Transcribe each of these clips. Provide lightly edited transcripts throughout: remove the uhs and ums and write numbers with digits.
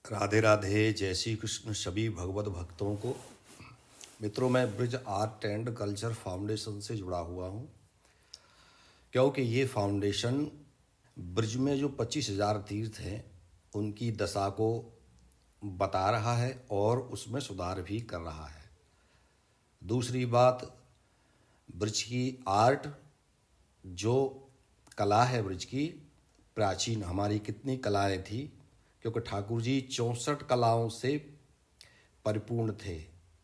राधे राधे। जय श्री कृष्ण सभी भगवत भक्तों को। मित्रों, मैं bridge art and culture foundation से जुड़ा हुआ हूँ, क्योंकि ये फाउंडेशन ब्रिज में जो 25,000 तीर्थ हैं उनकी दशा को बता रहा है और उसमें सुधार भी कर रहा है। दूसरी बात, ब्रिज की आर्ट जो कला है, ब्रिज की प्राचीन हमारी कितनी कलाएं थी, क्योंकि ठाकुर जी 64 कलाओं से परिपूर्ण थे।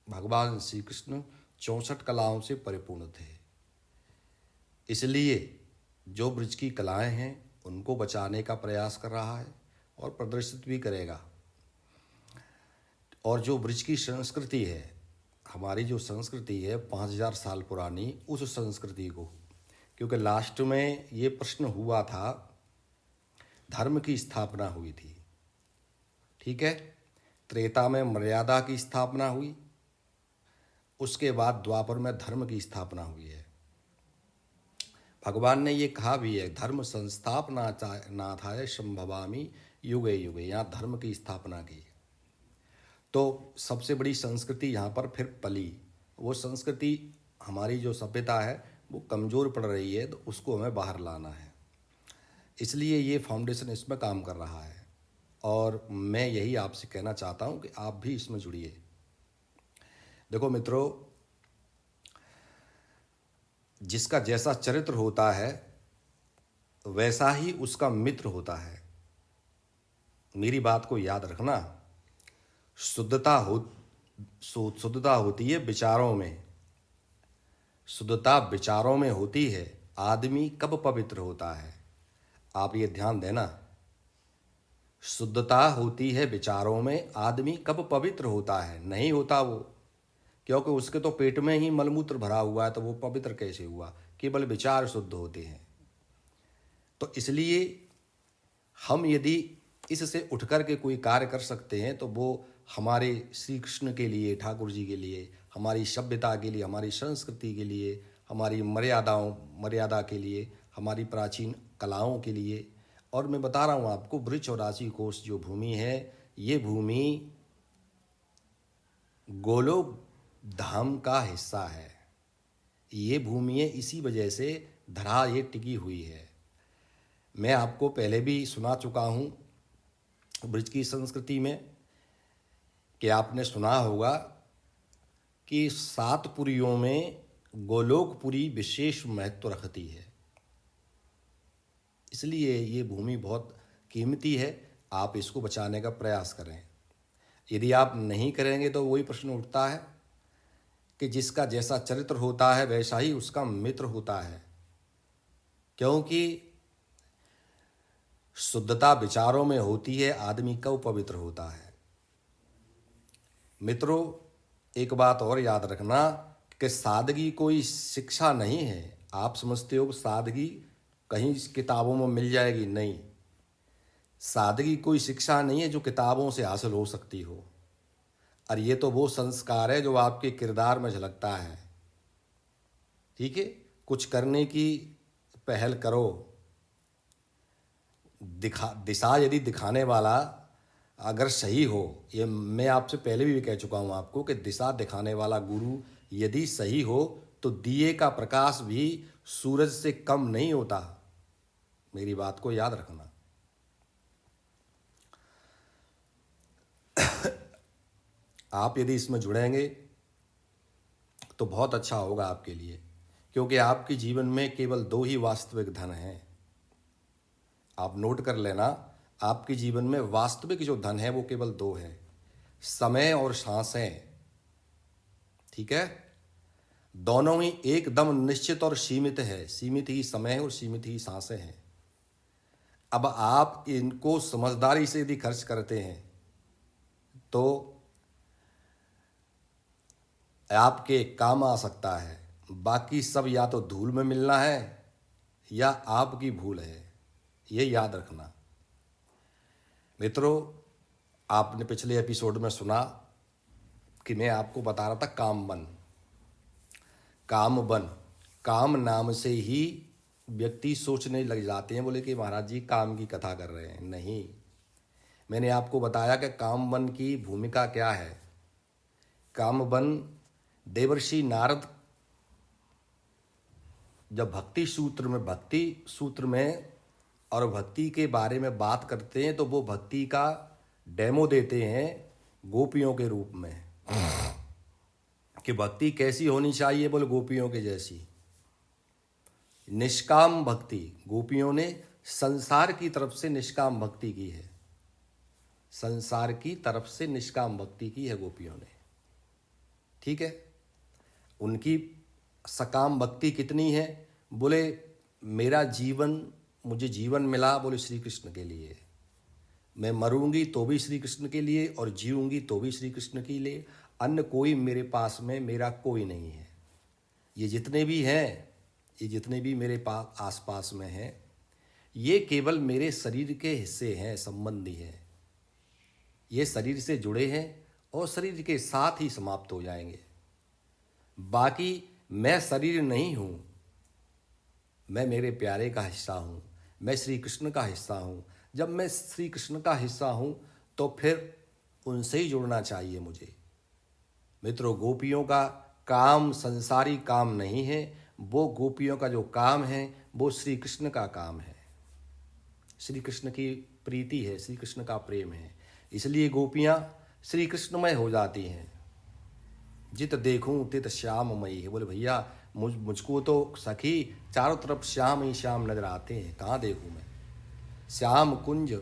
भगवान श्री कृष्ण 64 कलाओं से परिपूर्ण थे। इसलिए जो ब्रिज की कलाएं हैं उनको बचाने का प्रयास कर रहा है और प्रदर्शित भी करेगा। और जो ब्रिज की संस्कृति है, हमारी जो संस्कृति है 5,000 साल पुरानी, उस संस्कृति को, क्योंकि लास्ट में ये प्रश्न हुआ था, धर्म की स्थापना हुई थी, ठीक है। त्रेता में मर्यादा की स्थापना हुई, उसके बाद द्वापर में धर्म की स्थापना हुई है। भगवान ने ये कहा भी है, धर्म संस्थापनार्थाय संभवामि युगे युगे, यहाँ धर्म की स्थापना की। तो सबसे बड़ी संस्कृति यहाँ पर फिर पली। वो संस्कृति, हमारी जो सभ्यता है वो कमज़ोर पड़ रही है, तो उसको हमें बाहर लाना है। इसलिए ये फाउंडेशन इसमें काम कर रहा है और मैं यही आपसे कहना चाहता हूँ कि आप भी इसमें जुड़िए। देखो मित्रों, जिसका जैसा चरित्र होता है वैसा ही उसका मित्र होता है। मेरी बात को याद रखना। शुद्धता होती है विचारों में। शुद्धता विचारों में होती है। आदमी कब पवित्र होता है, आप ये ध्यान देना। शुद्धता होती है विचारों में, आदमी कब पवित्र होता है? नहीं होता वो, क्योंकि उसके तो पेट में ही मलमूत्र भरा हुआ है, तो वो पवित्र कैसे हुआ? केवल विचार शुद्ध होते हैं। तो इसलिए हम यदि इससे उठ कर के कोई कार्य कर सकते हैं तो वो हमारे श्री कृष्ण के लिए, ठाकुर जी के लिए, हमारी सभ्यता के लिए, हमारी संस्कृति के लिए, हमारी मर्यादा के लिए, हमारी प्राचीन कलाओं के लिए। और मैं बता रहा हूँ आपको, वृक्ष और राशि कोश जो भूमि है, ये भूमि गोलोक धाम का हिस्सा है। ये भूमि है, इसी वजह से धरा ये टिकी हुई है। मैं आपको पहले भी सुना चुका हूँ ब्रिज की संस्कृति में, कि आपने सुना होगा कि 7 पुरियों में गोलोकपुरी विशेष महत्व रखती है। इसलिए ये भूमि बहुत कीमती है, आप इसको बचाने का प्रयास करें। यदि आप नहीं करेंगे तो वही प्रश्न उठता है कि जिसका जैसा चरित्र होता है वैसा ही उसका मित्र होता है। क्योंकि शुद्धता विचारों में होती है, आदमी कब पवित्र होता है। मित्रों, एक बात और याद रखना कि सादगी कोई शिक्षा नहीं है। आप समझते हो कि सादगी कहीं किताबों में मिल जाएगी, नहीं। सादगी कोई शिक्षा नहीं है जो किताबों से हासिल हो सकती हो। और ये तो वो संस्कार है जो आपके किरदार में झलकता है, ठीक है। कुछ करने की पहल करो। दिशा यदि दिखाने वाला अगर सही हो, ये मैं आपसे पहले भी कह चुका हूँ आपको कि दिशा दिखाने वाला गुरु यदि सही हो तो दिए का प्रकाश भी सूरज से कम नहीं होता। मेरी बात को याद रखना। आप यदि इसमें जुड़ेंगे तो बहुत अच्छा होगा आपके लिए, क्योंकि आपके जीवन में केवल 2 ही वास्तविक धन हैं। आप नोट कर लेना, आपके जीवन में वास्तविक जो धन है वो केवल 2 है, समय और सांसें, ठीक है। दोनों ही एकदम निश्चित और सीमित है। सीमित ही समय और सीमित ही सांसें हैं। अब आप इनको समझदारी से यदि खर्च करते हैं तो आपके काम आ सकता है। बाकी सब या तो धूल में मिलना है या आपकी भूल है, ये याद रखना। मित्रों, आपने पिछले एपिसोड में सुना कि मैं आपको बता रहा था काम बन। काम नाम से ही व्यक्ति सोचने लग जाते हैं, बोले कि महाराज जी काम की कथा कर रहे हैं। नहीं, मैंने आपको बताया कि कामवन की भूमिका क्या है। कामवन देवर्षि नारद जब भक्ति सूत्र में और भक्ति के बारे में बात करते हैं तो वो भक्ति का डेमो देते हैं गोपियों के रूप में कि भक्ति कैसी होनी चाहिए। बोले गोपियों के जैसी निष्काम भक्ति। गोपियों ने संसार की तरफ से निष्काम भक्ति की है, संसार की तरफ से निष्काम भक्ति की है गोपियों ने। ठीक है, उनकी सकाम भक्ति कितनी है? बोले मेरा जीवन, मुझे जीवन मिला बोले श्री कृष्ण के लिए, मैं मरूंगी तो भी श्री कृष्ण के लिए और जीऊंगी तो भी श्री कृष्ण के लिए, अन्य कोई मेरे पास में मेरा कोई नहीं है। ये जितने भी हैं, ये जितने भी मेरे पास आसपास में हैं, ये केवल मेरे शरीर के हिस्से हैं, संबंधी हैं। ये शरीर से जुड़े हैं और शरीर के साथ ही समाप्त हो जाएंगे। बाकी मैं शरीर नहीं हूँ, मैं मेरे प्यारे का हिस्सा हूँ, मैं श्री कृष्ण का हिस्सा हूँ। जब मैं श्री कृष्ण का हिस्सा हूँ तो फिर उनसे ही जुड़ना चाहिए मुझे। मित्रों, गोपियों का काम संसारी काम नहीं है, वो गोपियों का जो काम है वो श्री कृष्ण का काम है, श्री कृष्ण की प्रीति है, श्री कृष्ण का प्रेम है। इसलिए गोपियाँ श्री कृष्णमय हो जाती हैं। जित देखूं तित श्याममयी है। बोले भैया मुझको तो सखी चारों तरफ श्याम ही श्याम नजर आते हैं, कहाँ देखूं मैं? श्याम कुंज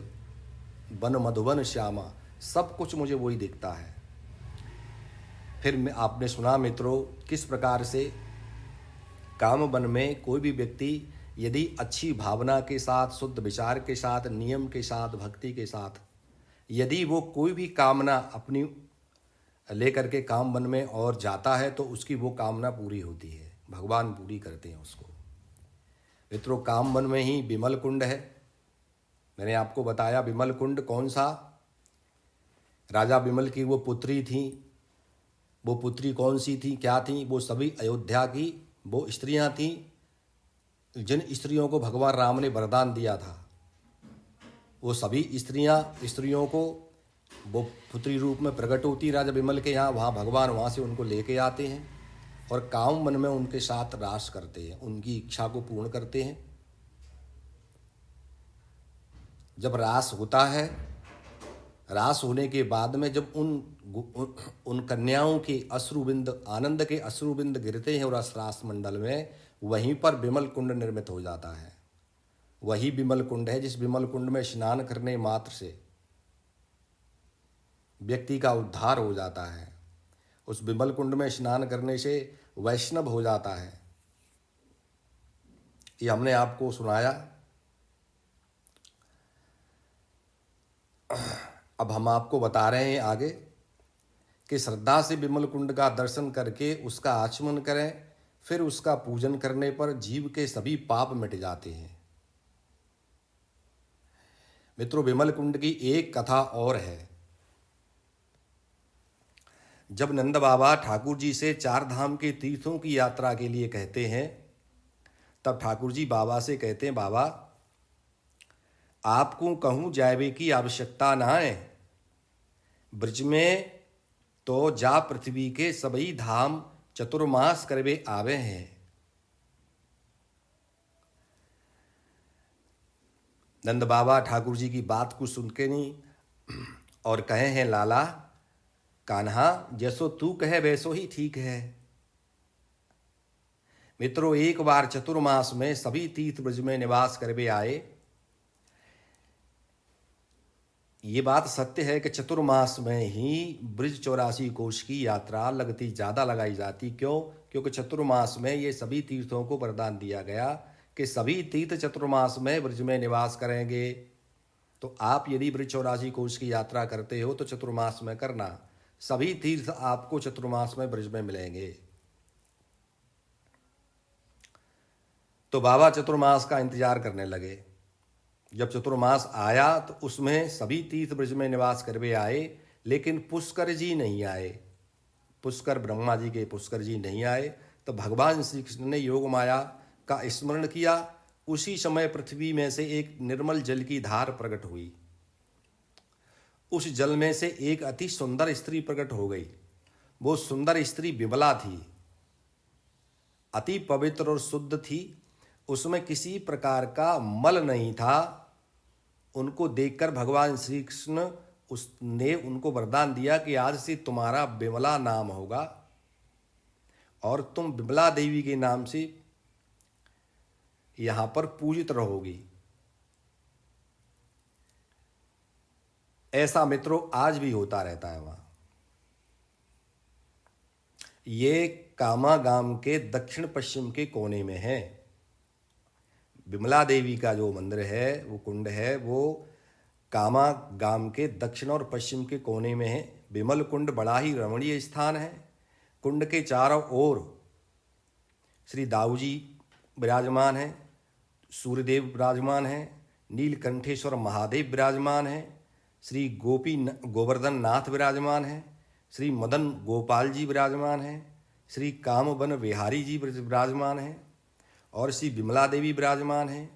वन मधुवन श्यामा, सब कुछ मुझे वही दिखता है। फिर आपने सुना मित्रों किस प्रकार से काम वन में कोई भी व्यक्ति यदि अच्छी भावना के साथ, शुद्ध विचार के साथ, नियम के साथ, भक्ति के साथ यदि वो कोई भी कामना अपनी लेकर के काम वन में और जाता है तो उसकी वो कामना पूरी होती है, भगवान पूरी करते हैं उसको। मित्रों, काम वन में ही विमल कुंड है। मैंने आपको बताया विमल कुंड कौन सा? राजा विमल की वो पुत्री थी। वो पुत्री कौन सी थी, क्या थी? वो सभी अयोध्या की वो स्त्रियां थीं जिन स्त्रियों को भगवान राम ने वरदान दिया था। वो सभी स्त्रियों को वो पुत्री रूप में प्रकट होती राजा विमल के यहाँ। वहाँ भगवान वहाँ से उनको लेके आते हैं और काम वन में उनके साथ रास करते हैं, उनकी इच्छा को पूर्ण करते हैं। जब रास होता है, रास होने के बाद में जब उन कन्याओं के अश्रुबिंद, आनंद के अश्रुबिंद गिरते हैं और रास मंडल में, वहीं पर विमल कुंड निर्मित हो जाता है। वही विमल कुंड है जिस विमल कुंड में स्नान करने मात्र से व्यक्ति का उद्धार हो जाता है। उस विमल कुंड में स्नान करने से वैष्णव हो जाता है। ये हमने आपको सुनाया। अब हम आपको बता रहे हैं आगे कि श्रद्धा से विमल कुंड का दर्शन करके उसका आचमन करें, फिर उसका पूजन करने पर जीव के सभी पाप मिट जाते हैं। मित्रों, विमल कुंड की एक कथा और है। जब नंद बाबा ठाकुर जी से चार धाम के तीर्थों की यात्रा के लिए कहते हैं, तब ठाकुर जी बाबा से कहते हैं, बाबा आपको कहूँ जावे की आवश्यकता ना है, ब्रज में तो जा पृथ्वी के सभी धाम चतुर्मास करवे आवे हैं। नंद बाबा ठाकुर जी की बात को सुन के नहीं और कहे हैं, लाला कान्हा जैसो तू कहे वैसो ही ठीक है। मित्रों, एक बार चतुर्मास में सभी तीर्थ ब्रज में निवास करवे आए। ये बात सत्य है कि चतुर्मास में ही ब्रज 84 कोश की यात्रा लगती, ज़्यादा लगाई जाती। क्यों? क्योंकि चतुर्मास में ये सभी तीर्थों को वरदान दिया गया कि सभी तीर्थ चतुर्मास में ब्रज में निवास करेंगे। तो आप यदि ब्रज 84 कोश की यात्रा करते हो तो चतुर्मास में करना, सभी तीर्थ आपको चतुर्मास में ब्रज में मिलेंगे। तो बाबा चतुर्मास का इंतजार करने लगे। जब चतुर्मास आया तो उसमें सभी तीर्थ ब्रज में निवास करवे आए, लेकिन पुष्कर जी नहीं आए। पुष्कर, ब्रह्मा जी के पुष्कर जी नहीं आए। तो भगवान श्री कृष्ण ने योग माया का स्मरण किया। उसी समय पृथ्वी में से एक निर्मल जल की धार प्रकट हुई। उस जल में से एक अति सुंदर स्त्री प्रकट हो गई। वो सुंदर स्त्री विमला थी, अति पवित्र और शुद्ध थी, उसमें किसी प्रकार का मल नहीं था। उनको देखकर भगवान श्री कृष्ण उसने उनको वरदान दिया कि आज से तुम्हारा विमला नाम होगा और तुम विमला देवी के नाम से यहाँ पर पूजित रहोगी। ऐसा मित्रों आज भी होता रहता है। वहाँ ये कामा गांव के दक्षिण पश्चिम के कोने में है। विमला देवी का जो मंदिर है, वो कुंड है, वो कामा गांव के दक्षिण और पश्चिम के कोने में है। विमल कुंड बड़ा ही रमणीय स्थान है। कुंड के चारों ओर श्री दाऊजी विराजमान है, सूर्यदेव विराजमान है, नीलकंठेश्वर महादेव विराजमान है, श्री गोवर्धन नाथ विराजमान है, श्री मदन गोपाल जी विराजमान है, श्री कामवन विहारी जी विराजमान है और श्री विमला देवी विराजमान है,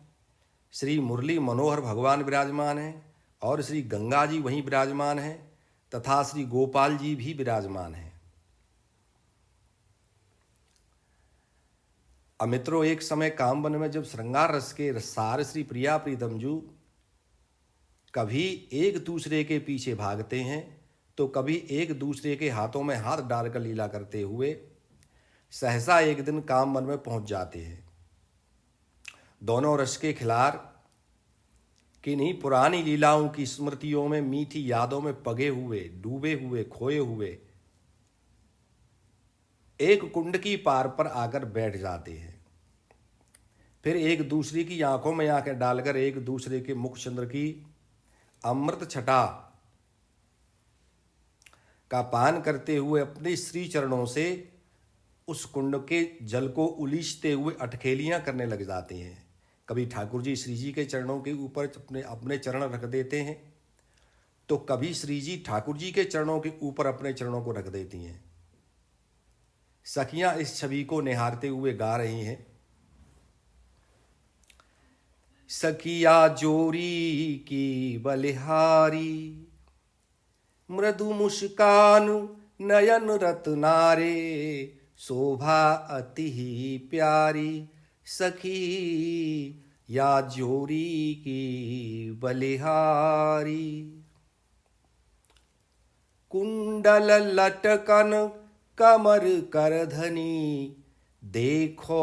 श्री मुरली मनोहर भगवान विराजमान है और श्री गंगा जी वहीं विराजमान है तथा श्री गोपाल जी भी विराजमान है। अब मित्रों, एक समय कामवन में जब श्रृंगार रस के रसार श्री प्रिया प्रीतम जी कभी एक दूसरे के पीछे भागते हैं तो कभी एक दूसरे के हाथों में हाथ डालकर लीला करते हुए सहसा एक दिन कामवन में पहुंच जाते हैं। दोनों रस के खिलार किन्हीं पुरानी लीलाओं की स्मृतियों में, मीठी यादों में पगे हुए, डूबे हुए, खोए हुए एक कुंड की पार पर आकर बैठ जाते हैं। फिर एक दूसरे की आंखों में आंखें डालकर एक दूसरे के मुख चंद्र की अमृत छटा का पान करते हुए अपने श्री चरणों से उस कुंड के जल को उलीचते हुए अटखेलियां करने लग जाते हैं। कभी ठाकुर जी श्री जी के चरणों के ऊपर अपने चरण रख देते हैं तो कभी श्री जी ठाकुर जी के चरणों के ऊपर अपने चरणों को रख देती हैं। सखियां इस छवि को निहारते हुए गा रही हैं। सखिया जोरी की बलिहारी, मृदु मुस्कान नयन रत्नारे, शोभा अति ही प्यारी, सखी या जोरी की बलिहारी। कुंडल लटकन कमर करधनी, देखो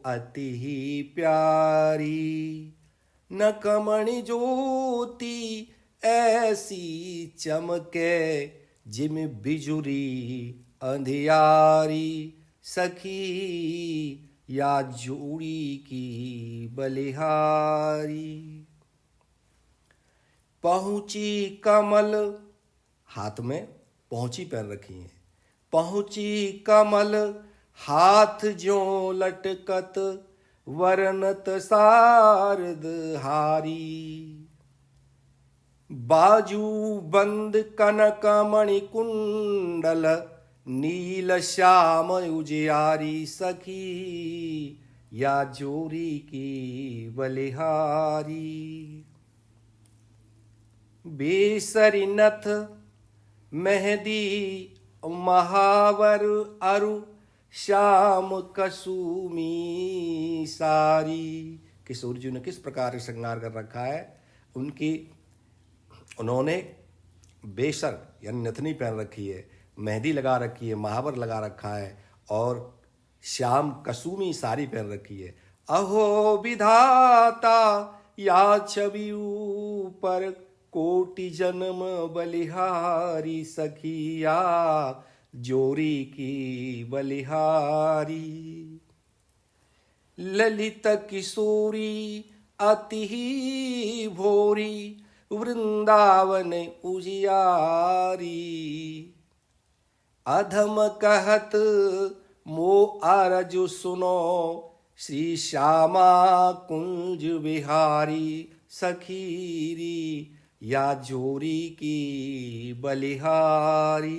अति ही प्यारी, नकमणि ज्योति ऐसी चमके, जिम बिजुरी अंधियारी, सखी या जोड़ी की बलिहारी। पहुंची कमल, हाथ में पहुंची पहन रखी है, पहुंची कमल हाथ जो लटकत, वर्णत शारद हारी, बाजू बंद कनकमणि कुंडल, नील श्याम उजियारी, सखी या जोरी की बलिहारी। बेसरी नथ मेहंदी महावर अरु, श्याम कसुमी सारी। किशोर जी ने किस प्रकार श्रृंगार कर रखा है। उन्होंने बेसर यानी नथनी पहन रखी है, मेहंदी लगा रखी है, महावर लगा रखा है और श्याम कसुमी साड़ी पहन रखी है। अहो विधाता या छवि ऊपर, कोटि जन्म बलिहारी, सखिया जोरी की बलिहारी। ललित किशोरी अति ही भोरी, वृंदावन उजियारी, अधम कहत मो आरजु सुनो, श्री श्यामा कुंज विहारी, सखीरी या जोरी की बलिहारी।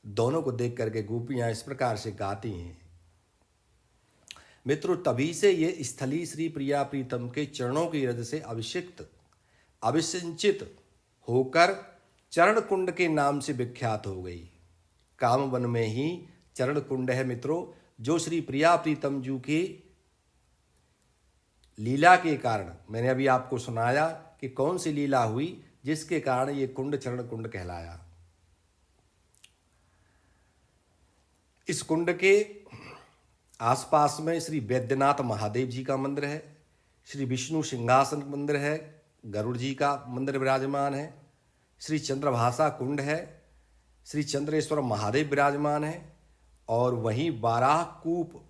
दोनों को देख करके गोपियां इस प्रकार से गाती हैं। मित्रों, तभी से ये स्थली श्री प्रिया प्रीतम के चरणों की रज से अभिषिक्त, अभिसिंचित होकर चरण कुंड के नाम से विख्यात हो गई। कामवन में ही चरण कुंड है मित्रों, जो श्री प्रिया प्रीतम जी की लीला के कारण, मैंने अभी आपको सुनाया कि कौन सी लीला हुई जिसके कारण ये कुंड चरण कुंड कहलाया। इस कुंड के आसपास में श्री वैद्यनाथ महादेव जी का मंदिर है, श्री विष्णु सिंहासन मंदिर है, गरुड़ जी का मंदिर विराजमान है, श्री चंद्रभाषा कुंड है, श्री चंद्रेश्वर महादेव विराजमान है, और वहीं बारह कूप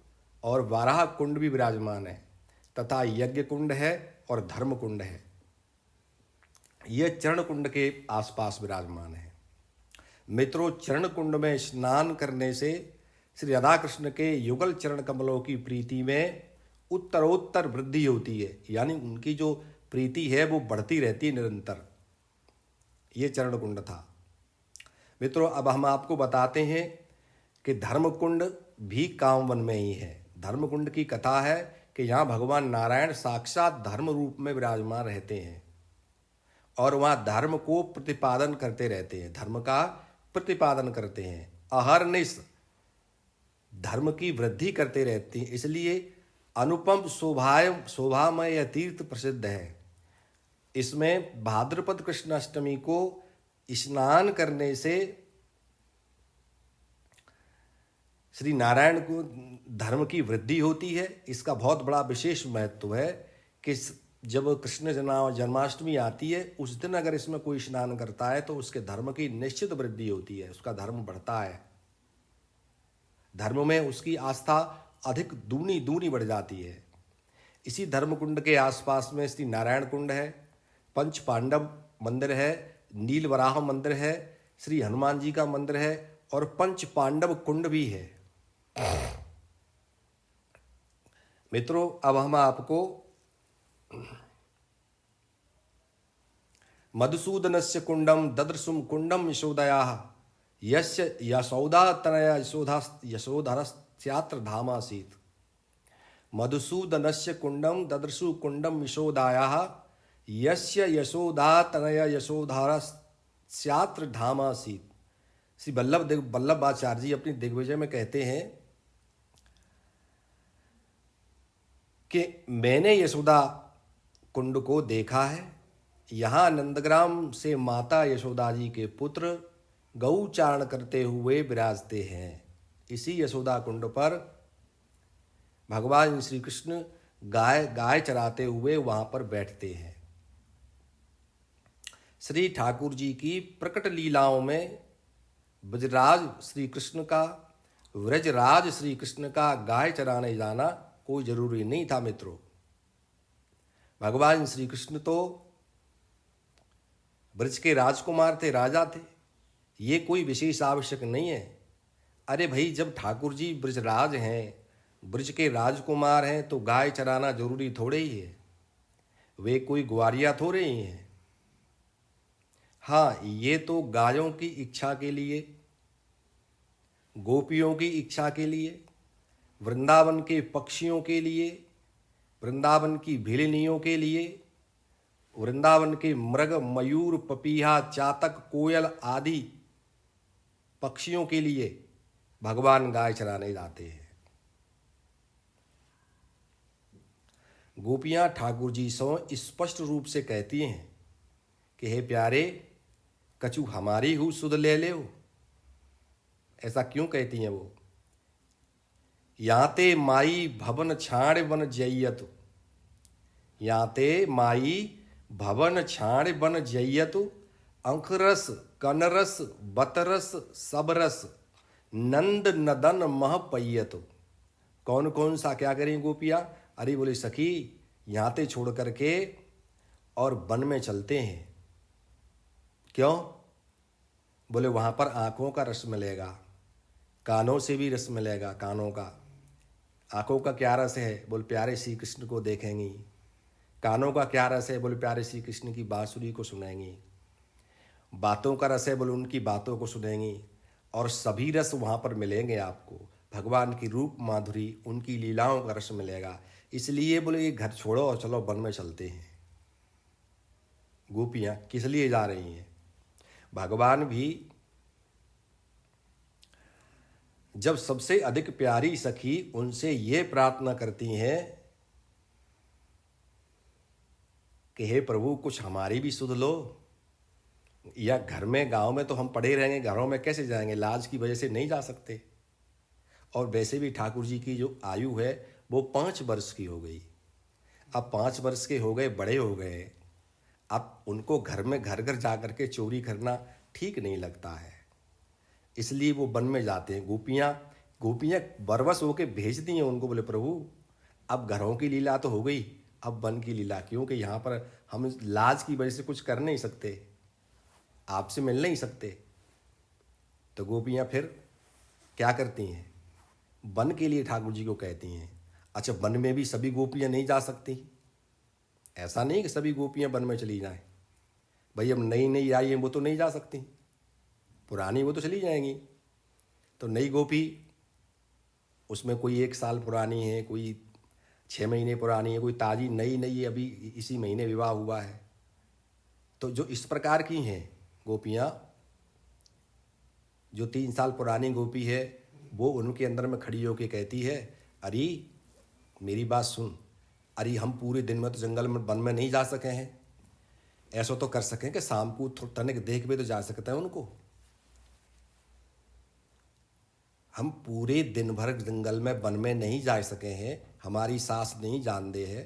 और बारह कुंड भी विराजमान है, तथा यज्ञ कुंड है और धर्म कुंड है। ये चरण कुंड के आसपास विराजमान है। मित्रों, चरण कुंड में स्नान करने से श्री राधा कृष्ण के युगल चरण कमलों की प्रीति में उत्तरोत्तर वृद्धि होती है, यानी उनकी जो प्रीति है वो बढ़ती रहती है निरंतर। ये चरण कुंड था। मित्रों, अब हम आपको बताते हैं कि धर्म कुंड भी कामवन में ही है। धर्म कुंड की कथा है कि यहाँ भगवान नारायण साक्षात धर्म रूप में विराजमान रहते हैं और वहाँ धर्म को प्रतिपादन करते रहते हैं, धर्म का प्रतिपादन करते हैं, अहरनिश धर्म की वृद्धि करते रहते हैं। इसलिए अनुपम शोभामय यह तीर्थ प्रसिद्ध है। इसमें भाद्रपद कृष्ण अष्टमी को स्नान करने से श्री नारायण को धर्म की वृद्धि होती है। इसका बहुत बड़ा विशेष महत्व है कि जब कृष्ण जन्माष्टमी आती है उस दिन अगर इसमें कोई स्नान करता है तो उसके धर्म की निश्चित वृद्धि होती है, उसका धर्म बढ़ता है, धर्म में उसकी आस्था अधिक दूनी बढ़ जाती है। इसी धर्म कुंड के आसपास में श्री नारायण कुंड है, पंच पांडव मंदिर है, नील वराह मंदिर है, श्री हनुमान जी का मंदिर है और पंच पांडव कुंड भी है। मित्रों, अब हम आपको मधुसूदनस्य कुंडम ददृशुम कुंडम यशोदयाः यस्य यशोदा तनया यशोधरस्यात्र धामासीत्। मधुसूदनस्य कुंडम ददृशु कुंडम यशोदायाः यस्य यशोदा तनया यशोधरस्यात्र धामासीत्। श्री वल्लभाचार्य जी अपनी दिग्विजय में कहते हैं कि मैंने यशोदा कुंड को देखा है। यहाँ नंदग्राम से माता यशोदा जी के पुत्र गौचारण करते हुए विराजते हैं। इसी यशोदा कुंड पर भगवान श्री कृष्ण गाय चराते हुए वहां पर बैठते हैं। श्री ठाकुर जी की प्रकट लीलाओं में ब्रजराज श्री कृष्ण का, व्रजराज श्री कृष्ण का गाय चराने जाना कोई जरूरी नहीं था। मित्रों, भगवान श्री कृष्ण तो ब्रज के राजकुमार थे, राजा थे, ये कोई विशेष आवश्यक नहीं है। अरे भाई, जब ठाकुर जी ब्रजराज हैं, ब्रज के राजकुमार हैं, तो गाय चराना जरूरी थोड़े ही है, वे कोई ग्वारिया थोड़े ही हैं। हाँ, ये तो गायों की इच्छा के लिए, गोपियों की इच्छा के लिए, वृंदावन के पक्षियों के लिए, वृंदावन की भिलनियों के लिए, वृंदावन के मृग, मयूर, पपीहा, चातक, कोयल आदि पक्षियों के लिए भगवान गाय चराने जाते हैं। गोपियां ठाकुर जी से स्पष्ट रूप से कहती हैं कि हे प्यारे, कछु हमारी हु सुध ले ले। ऐसा क्यों कहती हैं वो? याते माई भवन छाड़ बन जयतु, याते माई भवन छाड़ बन जयतु, अंकरस कनरस बतरस सबरस नंद नदन मह पयतु। कौन कौन सा क्या करें गोपियाँ? अरे बोले सखी, याते छोड़ करके और वन में चलते हैं। क्यों? बोले वहाँ पर आँखों का रस मिलेगा, कानों से भी रस मिलेगा, कानों का। आँखों का क्या रस है? बोले प्यारे श्री कृष्ण को देखेंगी। कानों का क्या रस है? बोले प्यारे श्री कृष्ण की बांसुरी को सुनेंगी। बातों का रस है? बोले उनकी बातों को सुनेंगी। और सभी रस वहाँ पर मिलेंगे आपको। भगवान की रूप माधुरी, उनकी लीलाओं का रस मिलेगा। इसलिए बोले ये घर छोड़ो और चलो वन में चलते हैं। गोपियां किस लिए जा रही हैं। भगवान भी जब सबसे अधिक प्यारी सखी उनसे ये प्रार्थना करती हैं कि हे प्रभु कुछ हमारी भी सुध लो, या घर में गांव में तो हम पड़े रहेंगे, घरों में कैसे जाएंगे, लाज की वजह से नहीं जा सकते। और वैसे भी ठाकुर जी की जो आयु है वो 5 वर्ष की हो गई। अब 5 वर्ष के हो गए, बड़े हो गए, अब उनको घर में घर घर जा कर के चोरी करना ठीक नहीं लगता है, इसलिए वो वन में जाते हैं। गोपियाँ बरबस होके भेजती हैं उनको, बोले प्रभु अब घरों की लीला तो हो गई, अब वन की लीला, क्योंकि यहाँ पर हम लाज की वजह से कुछ कर नहीं सकते, आपसे मिल नहीं सकते। तो गोपियाँ फिर क्या करती हैं, वन के लिए ठाकुर जी को कहती हैं। अच्छा, वन में भी सभी गोपियाँ नहीं जा सकती, ऐसा नहीं कि सभी गोपियाँ वन में चली जाएं। भाई अब नई नई आई हैं वो तो नहीं जा सकती, पुरानी वो तो चली जाएंगी। तो नई गोपी, उसमें कोई 1 साल पुरानी है, कोई 6 महीने पुरानी है, कोई ताज़ी नई नई अभी इसी महीने विवाह हुआ है। तो जो इस प्रकार की हैं गोपियाँ, जो 3 साल पुरानी गोपी है, वो उनके अंदर में खड़ी होकर कहती है, अरे मेरी बात सुन, अरे हम पूरे दिन में तो जंगल में वन में नहीं जा सके हैं, ऐसा तो कर सकें कि शाम को तनिक देख भी तो जा सकते हैं उनको। हम पूरे दिन भर जंगल में वन में नहीं जा सके हैं, हमारी सास नहीं जान दे है,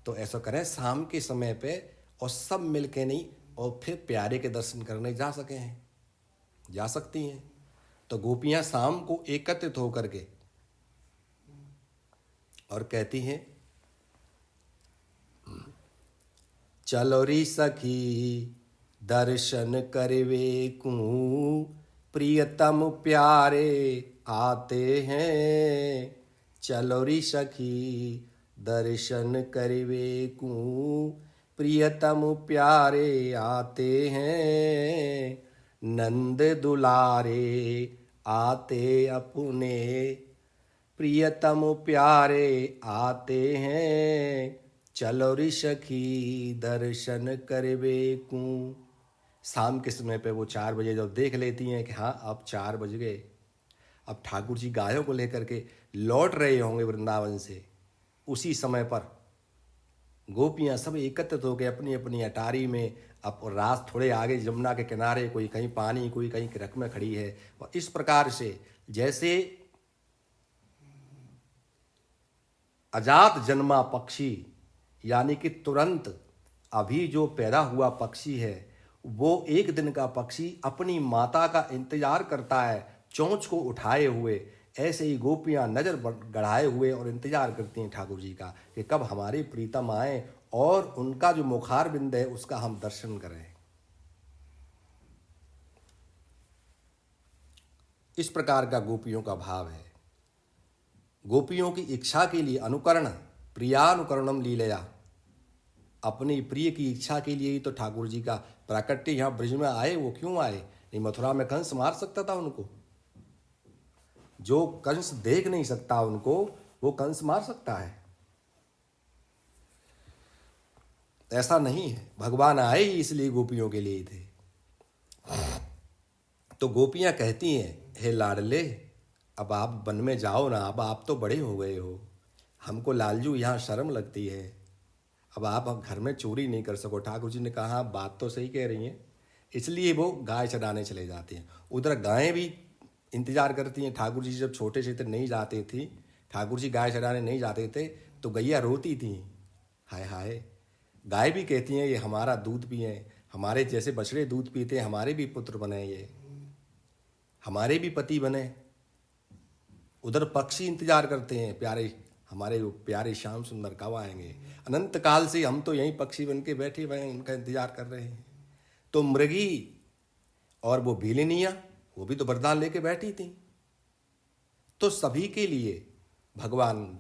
तो ऐसा करें शाम के समय पे और सब मिल के नहीं, और फिर प्यारे के दर्शन करने जा सके हैं, जा सकती हैं। तो गोपियाँ शाम को एकत्रित होकर के और कहती हैं, चलो री सखी दर्शन करवे को, प्रियतम प्यारे आते हैं। चलो री सखी दर्शन करवे को, प्रियतम प्यारे आते हैं। नंद दुलारे आते अपने, प्रियतम प्यारे आते हैं। चलो री सखी दर्शन करवे को। शाम के समय पे वो 4 बजे जब देख लेती हैं कि हाँ अब 4 बज गए, अब ठाकुर जी गायों को लेकर के लौट रहे होंगे वृंदावन से, उसी समय पर गोपियाँ सब एकत्रित हो गए अपनी अपनी अटारी में। अब रात थोड़े आगे जमुना के किनारे, कोई कहीं पानी, कोई कहीं रख में खड़ी है। और इस प्रकार से जैसे अजात जन्मा पक्षी, यानी कि तुरंत अभी जो पैदा हुआ पक्षी है, वो 1 दिन का पक्षी अपनी माता का इंतजार करता है चोंच को उठाए हुए, ऐसे ही गोपियाँ नज़र गड़ाए हुए और इंतजार करती हैं ठाकुर जी का कि कब हमारे प्रीतम आए और उनका जो मुखार बिंद है उसका हम दर्शन करें। इस प्रकार का गोपियों का भाव है। गोपियों की इच्छा के लिए अनुकरण, प्रियानुकरणम लीलया, अपनी प्रिय की इच्छा के लिए ही तो ठाकुर जी का प्राकट्य यहाँ ब्रज में आए। वो क्यों आए? नहीं, मथुरा में कंस मार सकता था उनको, जो कंस देख नहीं सकता उनको वो कंस मार सकता है, ऐसा नहीं है। भगवान आए ही इसलिए गोपियों के लिए थे। तो गोपियां कहती हैं, हे लाडले अब आप वन में जाओ ना, अब आप तो बड़े हो गए हो, हमको लालजू यहाँ शर्म लगती है, अब आप घर में चोरी नहीं कर सको। ठाकुर जी ने कहा बात तो सही कह रही हैं, इसलिए वो गाय चराने चले जाते हैं। उधर गायें भी इंतजार करती हैं। ठाकुर जी जब छोटे से थे नहीं जाते थे, ठाकुर जी गाय चराने नहीं जाते थे तो गैया रोती थी, हाय हाय। गाय भी कहती हैं ये हमारा दूध पिए, हमारे जैसे बछड़े दूध पीते हैं, हमारे भी पुत्र बने, ये हमारे भी पति बने। उधर पक्षी इंतजार करते हैं, प्यारे हमारे प्यारे श्याम सुंदर कब आएंगे। अनंत काल से हम तो यहीं पक्षी बन के बैठे हुए हैं, उनका इंतजार कर रहे हैं। तो मृगी और वो भीलिनिया, वो भी तो वरदान लेके बैठी थी। तो सभी के लिए भगवान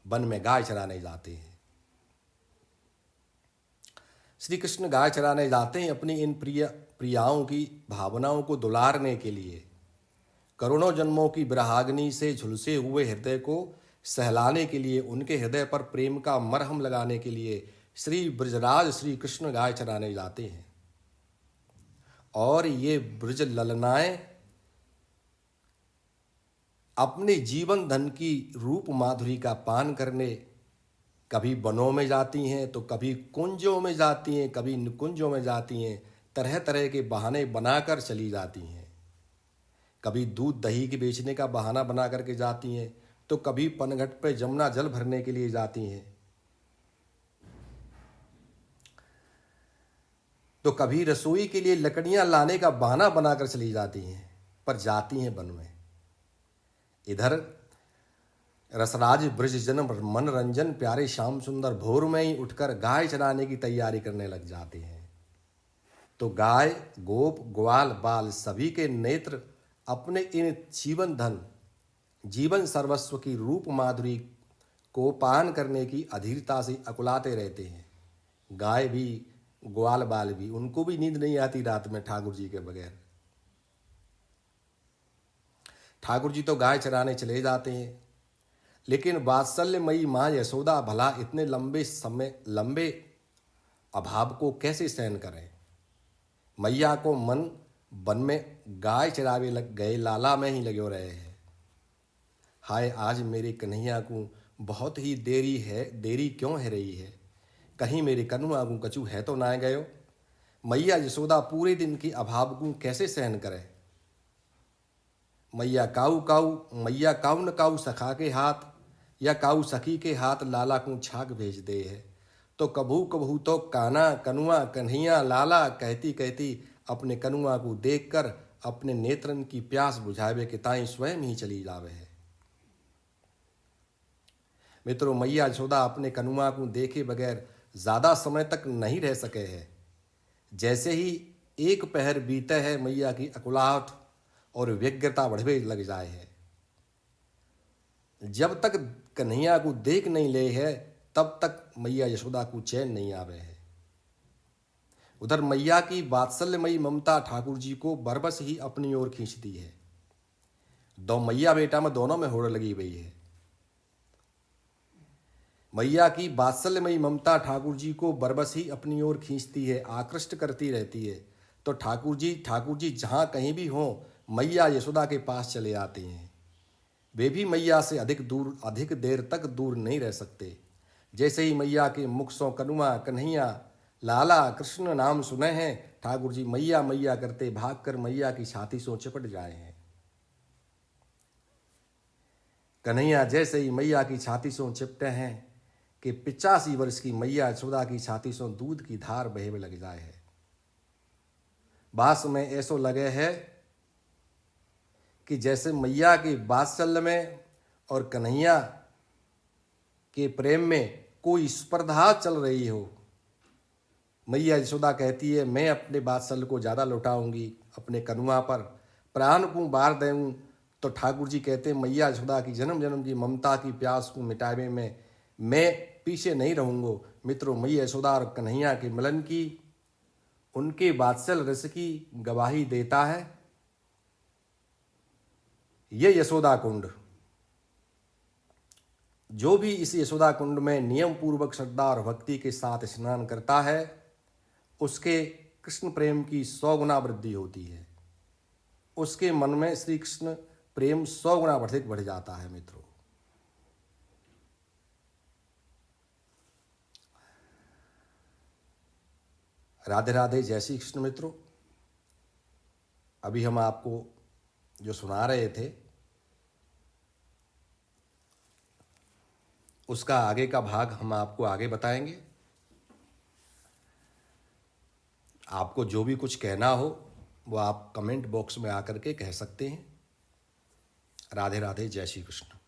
वन में गाय चराने जाते हैं। श्री कृष्ण गाय चराने जाते हैं अपनी इन प्रियाओं की भावनाओं को दुलारने के लिए, करोड़ों जन्मों की विरहाग्नि से झुलसे हुए हृदय को सहलाने के लिए, उनके हृदय पर प्रेम का मरहम लगाने के लिए, श्री ब्रजराज श्री कृष्ण गाय चराने जाते हैं और ये ब्रज ललनाएं अपने जीवन धन की रूप माधुरी का पान करने कभी वनों में जाती हैं तो कभी कुंजों में जाती हैं, कभी निकुंजों में जाती हैं। तरह तरह के बहाने बनाकर चली जाती हैं। कभी दूध दही के बेचने का बहाना बना करके जाती हैं तो कभी पनघट पर जमुना जल भरने के लिए जाती हैं, तो कभी रसोई के लिए लकड़ियां लाने का बहाना बनाकर चली जाती हैं, पर जाती हैं वन में। इधर रसराज ब्रज जन मनोरंजन प्यारे श्याम सुंदर भोर में ही उठकर गाय चराने की तैयारी करने लग जाते हैं। तो गाय गोप ग्वाल बाल सभी के नेत्र अपने इन जीवन धन जीवन सर्वस्व की रूप माधुरी को पान करने की अधीरता से अकुलाते रहते हैं। गाय भी ग्वाल बाल भी, उनको भी नींद नहीं आती रात में ठाकुर जी के बगैर। ठाकुर जी तो गाय चराने चले जाते हैं, लेकिन वात्सल्यमयी माँ यशोदा भला इतने लंबे अभाव को कैसे सहन करें। मैया को मन वन में गाय चरावे लग गए लाला में ही लगे रहे हैं। हाय आज मेरे कन्हैया को बहुत ही देरी क्यों है रही है, कहीं मेरे कनुआ को कछु है तो ना गयो। मैया यशोदा पूरे दिन की अभाव को कैसे सहन करे। मैया काऊ न काऊ सखा के हाथ या काऊ सखी के हाथ लाला को छाक भेज दे है। तो कभू कभू तो काना कनुआ कन्हैया लाला कहती कहती अपने कनुआ को देखकर अपने नेत्रन की प्यास बुझावे के ताई स्वयं ही चली जावे है। मित्रों, मैया यशोदा अपने कनुआ को देखे बगैर ज्यादा समय तक नहीं रह सके हैं। जैसे ही एक पहर बीते है, मैया की अकुलाहट और व्यग्रता बढ़वे लग जाए है। जब तक कन्हैया को देख नहीं ले है तब तक मैया यशोदा को चैन नहीं आवे है। उधर मैया की वात्सल्यमयी ममता ठाकुर जी को बरबस ही अपनी ओर खींचती है। दो मैया बेटा में दोनों में होड़ लगी हुई है। मैया की वात्सल्यमयी ममता ठाकुर जी को बरबस ही अपनी ओर खींचती है, आकृष्ट करती रहती है। तो ठाकुर जी जहाँ कहीं भी हों, मैया यशोदा के पास चले आते हैं। वे भी मैया से अधिक देर तक दूर नहीं रह सकते। जैसे ही मैया के मुख सो कनुआ कन्हैया लाला कृष्ण नाम सुने हैं, ठाकुर जी मैया मैया करते भागकर मैया की छाती सो चिपट जाए हैं। कन्हैया जैसे ही मैया की छाती सो चिपटे हैं कि 85 वर्ष की मैया यशोदा की छाती सो दूध की धार बहे लग जाए है। बास में ऐसो लगे है कि जैसे मैया के वात्सल्य में और कन्हैया के प्रेम में कोई स्पर्धा चल रही हो। मैया यशोदा कहती है, मैं अपने वात्सल्य को ज़्यादा लौटाऊंगी, अपने कनुआ पर प्राण को बार दूँ। तो ठाकुर जी कहते हैं, मैया यशोदा की जन्म जन्म की ममता की प्यास को मिटावे में मैं पीछे नहीं रहूँगा। मित्रों, मैया यशोदा और कन्हैया के मिलन की, उनके वात्सल्य रस की गवाही देता है ये यशोदा कुंड। जो भी इस यशोदा कुंड में नियम पूर्वक श्रद्धा और भक्ति के साथ स्नान करता है, उसके कृष्ण प्रेम की 100 गुना वृद्धि होती है। उसके मन में श्री कृष्ण प्रेम 100 गुना अधिक बढ़ जाता है। मित्रों, राधे राधे, जय श्री कृष्ण। मित्रों, अभी हम आपको जो सुना रहे थे उसका आगे का भाग हम आपको आगे बताएंगे। आपको जो भी कुछ कहना हो वो आप कमेंट बॉक्स में आकर के कह सकते हैं। राधे राधे, जय श्री कृष्ण।